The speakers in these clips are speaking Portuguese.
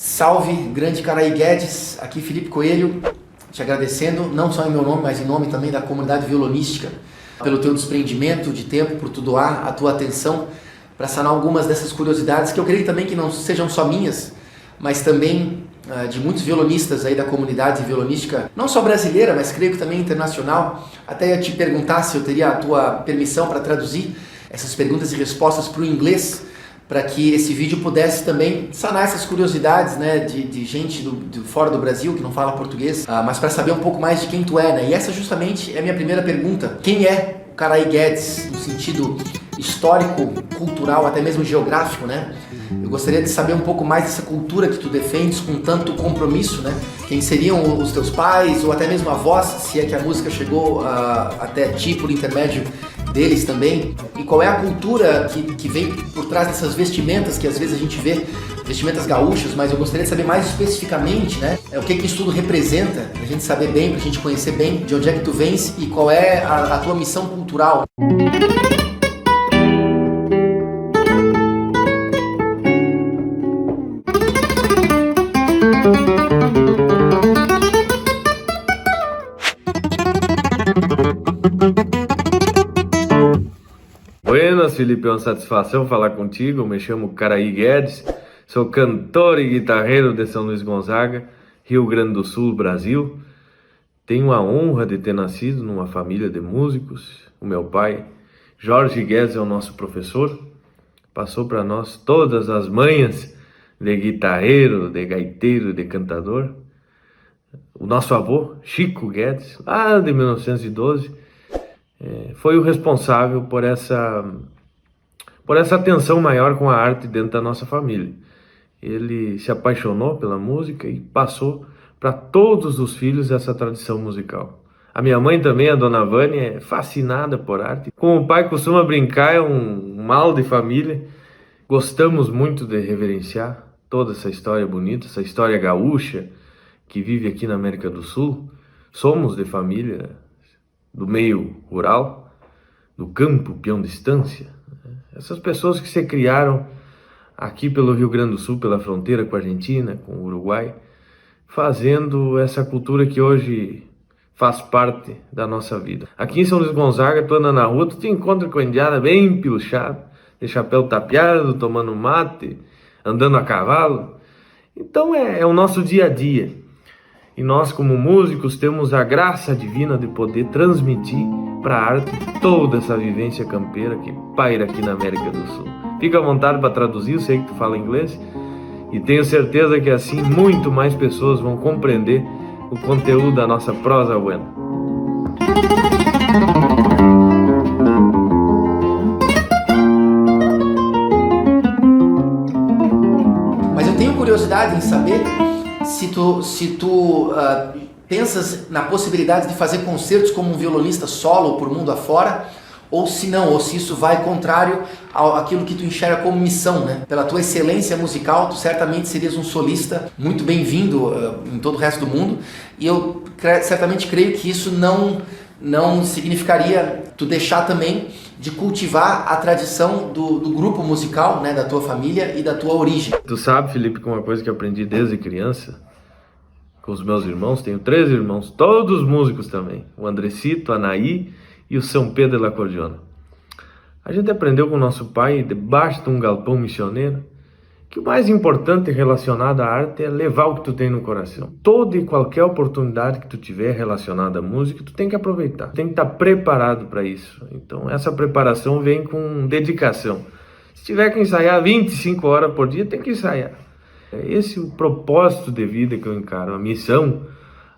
Salve, grande Caraí Guedes, aqui Felipe Coelho, te agradecendo, não só em meu nome, mas em nome também da comunidade violonística, pelo teu desprendimento de tempo, por tu doar a tua atenção para sanar algumas dessas curiosidades, que eu creio também que não sejam só minhas, mas também de muitos violonistas aí da comunidade violonística, não só brasileira, mas creio que também internacional. Até ia te perguntar se eu teria a tua permissão para traduzir essas perguntas e respostas para o inglês, para que esse vídeo pudesse também sanar essas curiosidades, né, de gente fora do Brasil que não fala português, mas para saber um pouco mais de quem tu é, né? E essa justamente é a minha primeira pergunta. Quem é o Caraí Guedes, no sentido histórico, cultural, até mesmo geográfico, né? Eu gostaria de saber um pouco mais dessa cultura que tu defendes com tanto compromisso, né? Quem seriam os teus pais, ou até mesmo avós, se é que a música chegou até ti por intermédio deles também, e qual é a cultura que vem por trás dessas vestimentas que às vezes a gente vê, vestimentas gaúchas, mas eu gostaria de saber mais especificamente, né, o que isso tudo representa, pra gente saber bem, pra gente conhecer bem de onde é que tu vens e qual é a tua missão cultural. Buenas, Felipe, é uma satisfação falar contigo. Me chamo Caraí Guedes, sou cantor e guitarreiro de São Luís Gonzaga, Rio Grande do Sul, Brasil. Tenho a honra de ter nascido numa família de músicos. O meu pai, Jorge Guedes, é o nosso professor. Passou para nós todas as manhas de guitarreiro, de gaiteiro, de cantador. O nosso avô, Chico Guedes, lá de 1912, foi o responsável por essa atenção maior com a arte dentro da nossa família. Ele se apaixonou pela música e passou para todos os filhos essa tradição musical. A minha mãe também, a dona Vânia, é fascinada por arte. Como o pai costuma brincar, é um mal de família. Gostamos muito de reverenciar toda essa história bonita, essa história gaúcha que vive aqui na América do Sul. Somos de família do meio rural, do campo, peão de estância. Essas pessoas que se criaram aqui pelo Rio Grande do Sul, pela fronteira com a Argentina, com o Uruguai, fazendo essa cultura que hoje faz parte da nossa vida. Aqui em São Luís Gonzaga, tu anda na rua, tu te encontra com a indiada bem pilchada, de chapéu tapeado, tomando mate, andando a cavalo. Então é o nosso dia a dia. E nós, como músicos, temos a graça divina de poder transmitir para a arte toda essa vivência campeira que paira aqui na América do Sul. Fica à vontade para traduzir, eu sei que tu fala inglês, e tenho certeza que assim muito mais pessoas vão compreender o conteúdo da nossa prosa buena. Mas eu tenho curiosidade em saber se tu pensas na possibilidade de fazer concertos como um violonista solo por mundo afora, ou se não, ou se isso vai contrário àquilo que tu enxerga como missão, né? Pela tua excelência musical, tu certamente serias um solista muito bem-vindo em todo o resto do mundo, e eu certamente creio que isso não significaria tu deixar também de cultivar a tradição do grupo musical, né, da tua família e da tua origem. Tu sabe, Felipe, que uma coisa que eu aprendi desde criança, com os meus irmãos, tenho 3 irmãos, todos músicos também, o Andrecito, a Anaí e o São Pedro de la Cordiona. A gente aprendeu com o nosso pai, debaixo de um galpão missioneiro, que o mais importante relacionado à arte é levar o que tu tem no coração. Toda e qualquer oportunidade que tu tiver relacionada à música, tu tem que aproveitar. Tem que estar preparado para isso. Então essa preparação vem com dedicação. Se tiver que ensaiar 25 horas por dia, tem que ensaiar. Esse é o propósito de vida que eu encaro. A missão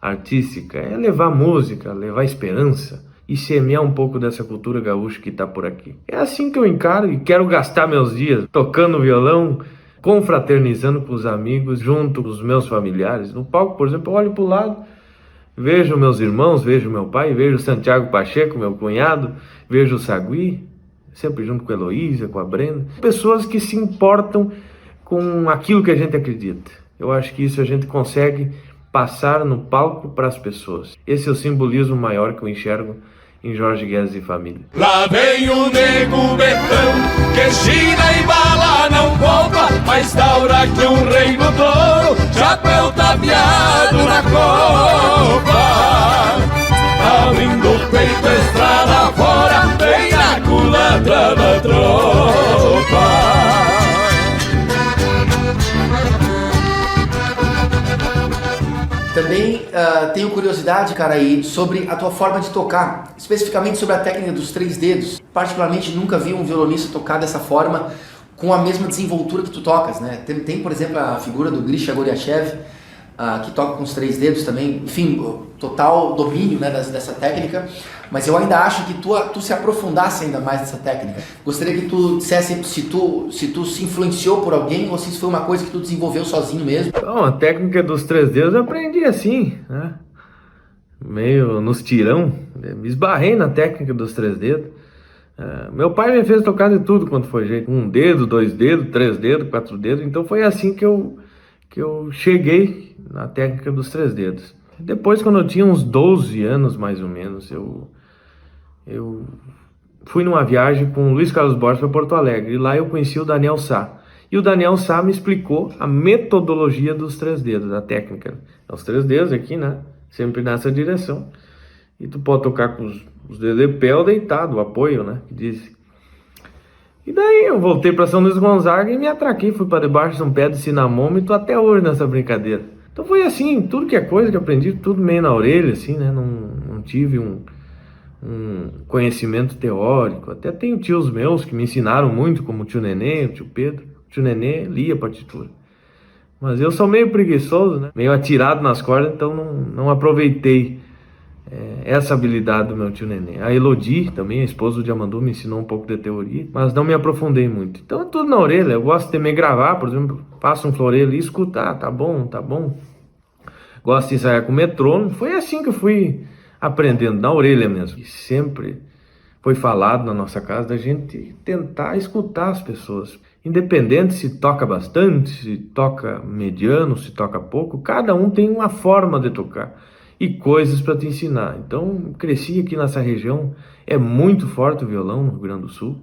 artística é levar música, levar esperança e semear um pouco dessa cultura gaúcha que está por aqui. É assim que eu encaro e quero gastar meus dias tocando violão, confraternizando com os amigos, junto com os meus familiares. No palco, por exemplo, eu olho para o lado, vejo meus irmãos, vejo meu pai, vejo Santiago Pacheco, meu cunhado, vejo o Sagui, sempre junto com a Heloísa, com a Brenda. Pessoas que se importam com aquilo que a gente acredita. Eu acho que isso a gente consegue passar no palco para as pessoas. Esse é o simbolismo maior que eu enxergo em Jorge Guedes e família. Lá vem o nego betão, que gira e bala não volta, mas taura que um rei no touro, chapéu tapeado na copa, abrindo o peito, estrada fora, vem a culatra da tropa. Também tenho curiosidade, Caraí, sobre a tua forma de tocar, especificamente sobre a técnica dos 3 dedos. Particularmente nunca vi um violonista tocar dessa forma, com a mesma desenvoltura que tu tocas, né? Tem, por exemplo, a figura do Grisha Goryachev, que toca com os 3 dedos também, enfim, total domínio, né, dessa técnica, mas eu ainda acho que tu se aprofundasse ainda mais nessa técnica. Gostaria que tu dissesse se tu se influenciou por alguém ou se isso foi uma coisa que tu desenvolveu sozinho mesmo. Bom, a técnica dos 3 dedos eu aprendi assim, né? Meio nos tirão, me esbarrei na técnica dos 3 dedos. Meu pai me fez tocar de tudo quanto foi jeito, 1 dedo, 2 dedos, 3 dedos, 4 dedos, então foi assim que eu cheguei na técnica dos 3 dedos. Depois, quando eu tinha uns 12 anos mais ou menos, eu fui numa viagem com o Luiz Carlos Borges para Porto Alegre, e lá eu conheci o Daniel Sá. E o Daniel Sá me explicou a metodologia dos 3 dedos, a técnica. É os 3 dedos aqui, né? Sempre nessa direção. E tu pode tocar com os dedos de pé ou deitado, o apoio, né? Que diz. E daí eu voltei para São Luís Gonzaga e me atraquei, fui para debaixo de um pé de cinnamome e tô até hoje nessa brincadeira. Então foi assim, tudo que é coisa que eu aprendi, tudo meio na orelha, assim, né? Não tive um conhecimento teórico. Até tenho tios meus que me ensinaram muito, como o tio Nenê, o tio Pedro. O tio Nenê lia partitura. Mas eu sou meio preguiçoso, né? Meio atirado nas cordas, então não aproveitei essa habilidade do meu tio Nenê. A Elodie, também, a esposa do Diamandu, me ensinou um pouco de teoria, mas não me aprofundei muito. Então é tudo na orelha. Eu gosto de me gravar, por exemplo, passo um floreio e escutar, tá bom, tá bom. Gosto de ensaiar com metrônomo. Foi assim que eu fui aprendendo, na orelha mesmo. E sempre foi falado na nossa casa da gente tentar escutar as pessoas. Independente se toca bastante, se toca mediano, se toca pouco, cada um tem uma forma de tocar e coisas para te ensinar. Então, cresci aqui nessa região, é muito forte o violão no Rio Grande do Sul.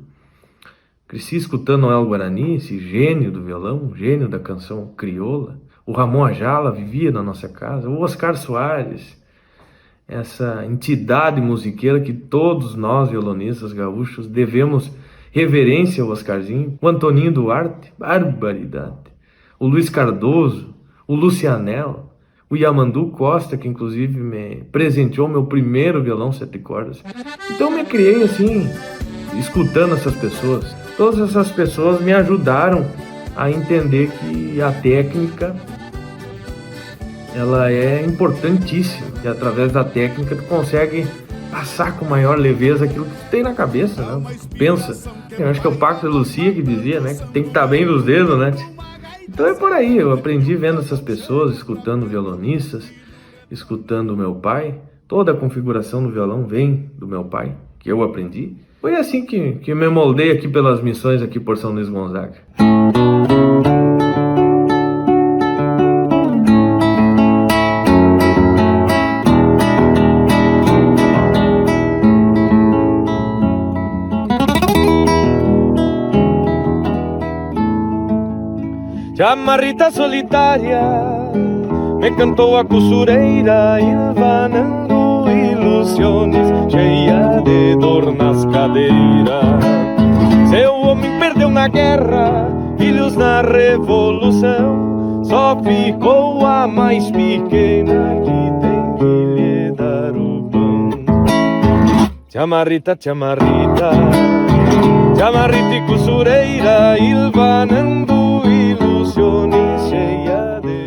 Cresci escutando Noel Guarani, esse gênio do violão, gênio da canção crioula. O Ramon Ajala vivia na nossa casa, o Oscar Soares, essa entidade musiqueira que todos nós, violonistas gaúchos, devemos reverência ao Oscarzinho. O Antoninho Duarte, barbaridade. O Luiz Cardoso, o Lucianel, o Yamandu Costa, que inclusive me presenteou meu primeiro violão 7 cordas. Então me criei assim, escutando essas pessoas. Todas essas pessoas me ajudaram a entender que a técnica, ela é importantíssima. E através da técnica tu consegue passar com maior leveza aquilo que tu tem na cabeça, né? Pensa. Eu acho que é o Paco de Lucia que dizia, né? Que tem que estar bem dos dedos, né? Então é por aí, eu aprendi vendo essas pessoas, escutando violonistas, escutando o meu pai. Toda a configuração do violão vem do meu pai, que eu aprendi. Foi assim que me moldei aqui pelas missões aqui por São Luís Gonzaga. Chamarrita solitária me cantou a costureira, hilvanando ilusões, cheia de dor nas cadeiras. Seu homem perdeu na guerra, filhos na revolução, só ficou a mais pequena que tem que lhe dar o pão. Chamarrita, chamarrita, chamarrita e costureira, hilvanando.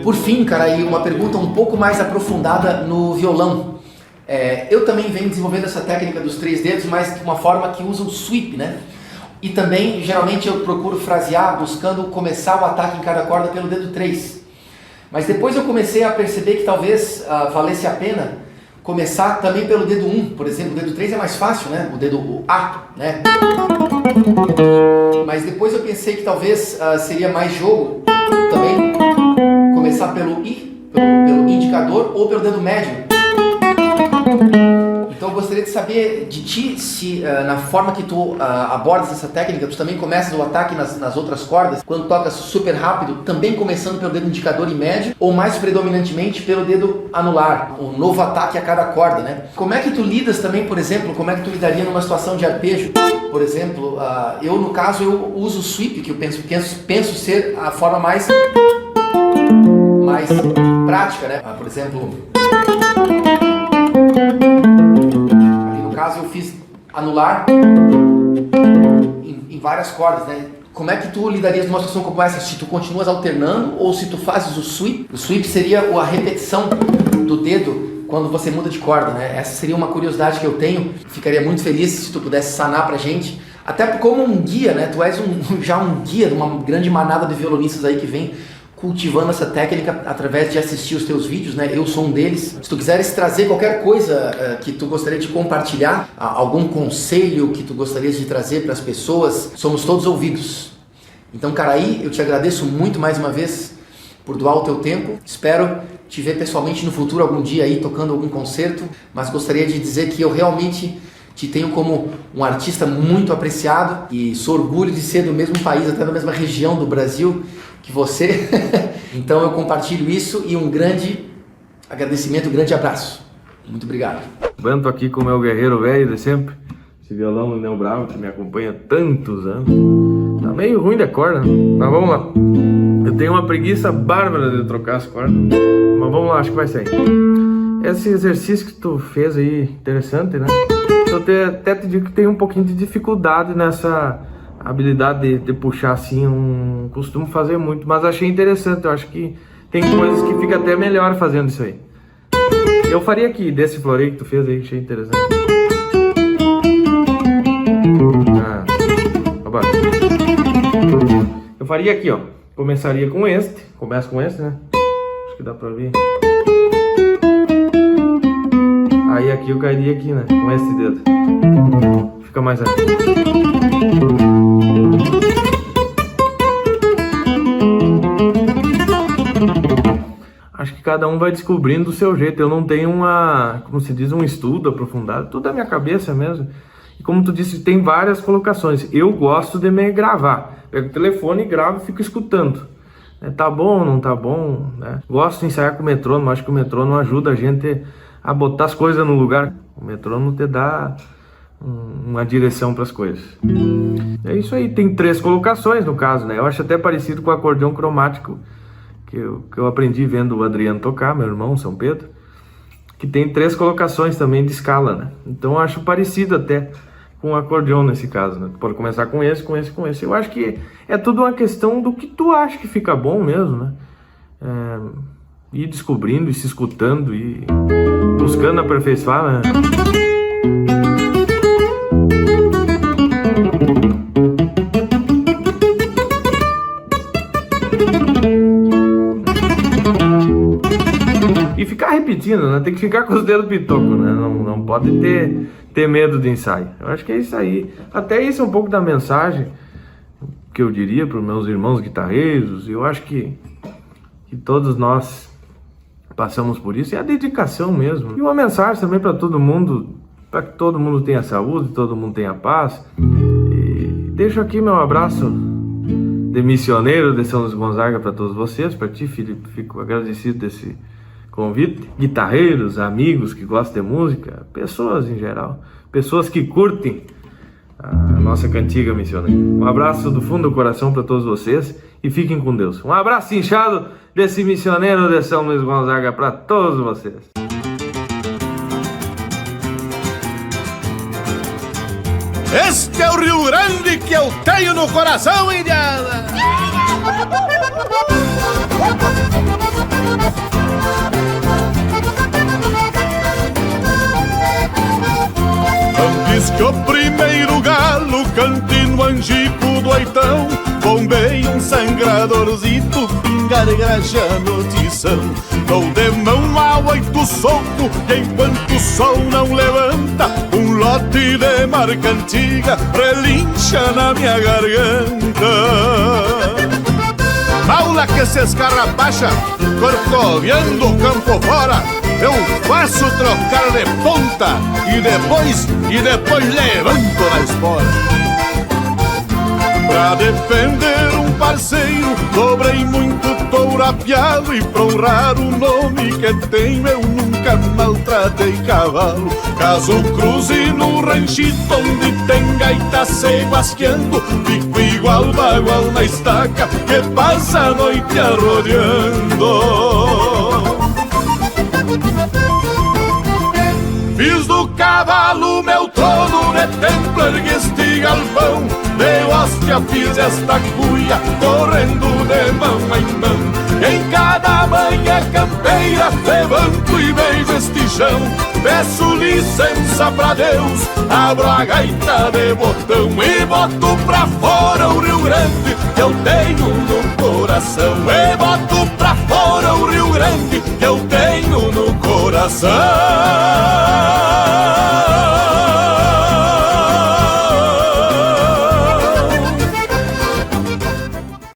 Por fim, cara, aí uma pergunta um pouco mais aprofundada no violão. Eu também venho desenvolvendo essa técnica dos 3 dedos, mas de uma forma que usa o sweep, né? E também, geralmente, eu procuro frasear, buscando começar o ataque em cada corda pelo dedo 3. Mas depois eu comecei a perceber que talvez valesse a pena começar também pelo dedo 1. Por exemplo, o dedo 3 é mais fácil, né? O dedo A, né? Mas depois eu pensei que talvez seria mais jogo também começar pelo I, pelo indicador ou pelo dedo médio. Então eu gostaria de saber de ti se na forma que tu abordas essa técnica, tu também começas o ataque nas outras cordas, quando tocas super rápido, também começando pelo dedo indicador e médio, ou mais predominantemente pelo dedo anular, um novo ataque a cada corda, né? Como é que tu lidas também, por exemplo, como é que tu lidaria numa situação de arpejo? Por exemplo, eu no caso eu uso o sweep, que eu penso ser a forma mais prática, né? Por exemplo, ali no caso eu fiz anular em várias cordas, né? Como é que tu lidarias numa situação como essa? Se tu continuas alternando ou se tu fazes o sweep? O sweep seria a repetição do dedo quando você muda de corda, né? Essa seria uma curiosidade que eu tenho. Ficaria muito feliz se tu pudesse sanar pra gente. Até como um guia, né? Tu és já um guia de uma grande manada de violonistas aí que vem cultivando essa técnica através de assistir os teus vídeos, né? Eu sou um deles. Se tu quiseres trazer qualquer coisa que tu gostaria de compartilhar, algum conselho que tu gostarias de trazer para as pessoas, somos todos ouvidos. Então, Caraí, eu te agradeço muito mais uma vez por doar o teu tempo. Espero te ver pessoalmente no futuro algum dia aí tocando algum concerto, mas gostaria de dizer que eu realmente te tenho como um artista muito apreciado e sou orgulho de ser do mesmo país, até da mesma região do Brasil que você. Então eu compartilho isso e um grande agradecimento, um grande abraço. Muito obrigado. Banto aqui com o meu guerreiro velho de sempre, esse violão do Neo Bravo que me acompanha há tantos anos. Tá meio ruim de corda, mas vamos lá. Eu tenho uma preguiça bárbara de trocar as cordas, mas vamos lá, acho que vai sair. Esse exercício que tu fez aí, interessante, né? Eu até te digo que tem um pouquinho de dificuldade nessa habilidade de puxar assim, não costumo fazer muito, mas achei interessante. Eu acho que tem coisas que fica até melhor fazendo isso aí. Eu faria aqui, desse floreio que tu fez aí, achei interessante. Eu faria aqui, ó. Começaria com este. Começa com este, né? Acho que dá pra ver. Aí aqui eu cairia aqui, né? Com esse dedo. Fica mais aqui. Acho que cada um vai descobrindo o seu jeito. Eu não tenho como se diz, um estudo aprofundado. Tudo é minha cabeça mesmo. E como tu disse, tem várias colocações. Eu gosto de me gravar. Pego o telefone e gravo e fico escutando. Tá bom, não tá bom, né? Gosto de ensaiar com o metrônomo. Acho que o metrônomo ajuda a gente a botar as coisas no lugar. O metrônomo te dá uma direção para as coisas. É isso aí, tem 3 colocações no caso, né? Eu acho até parecido com o acordeão cromático que eu aprendi vendo o Adriano tocar, meu irmão, São Pedro, que tem 3 colocações também de escala, né? Então eu acho parecido até com o acordeão nesse caso, né? Tu pode começar com esse, com esse, com esse. Eu acho que é tudo uma questão do que tu acha que fica bom mesmo, né? Ir descobrindo e se escutando e buscando aperfeiçoar, né? E ficar repetindo, né? Tem que ficar com os dedos pitocos, né? Não pode ter medo de ensaio. Eu acho que é isso aí. Até isso é um pouco da mensagem que eu diria para os meus irmãos guitarreiros. Eu acho que todos nós passamos por isso. É a dedicação mesmo. E uma mensagem também para todo mundo, para que todo mundo tenha saúde, todo mundo tenha paz. E deixo aqui meu abraço de missioneiro de São Luís Gonzaga para todos vocês. Para ti, Felipe, fico agradecido desse convite. Guitarreiros, amigos que gostam de música, pessoas em geral, pessoas que curtem a nossa cantiga missioneira. Um abraço do fundo do coração para todos vocês e fiquem com Deus. Um abraço inchado desse missioneiro de São Luís Gonzaga para todos vocês. Este é o Rio Grande que eu tenho no coração, indiana! Antes que o primeiro galo cante no angico do oitão, bombei um sangradorzito, gargaja notição. Dou de mão a 8 soco, e enquanto o sol não levanta, um lote de marca antiga relincha na minha garganta. Paula que se escarrapacha, corcoviando o campo fora, eu faço trocar de ponta e depois levanto na espora. Pra defender um parceiro, dobrei muito touro apiado, e pra honrar o nome que tenho, eu nunca maltratei cavalo. Caso cruze no ranchito onde tem gaita se guasqueando, fico igual bagual na estaca que passa a noite arrodeando. Fiz do cavalo meu trono de templo, ergue este galpão, de hóstia fiz esta cuia, correndo de mão em mão. Em cada manhã campeira, levanto e beijo este chão, peço licença pra Deus, abro a gaita de botão e boto pra fora o Rio Grande que eu tenho no coração. E boto pra fora o Rio Grande que eu tenho no coração.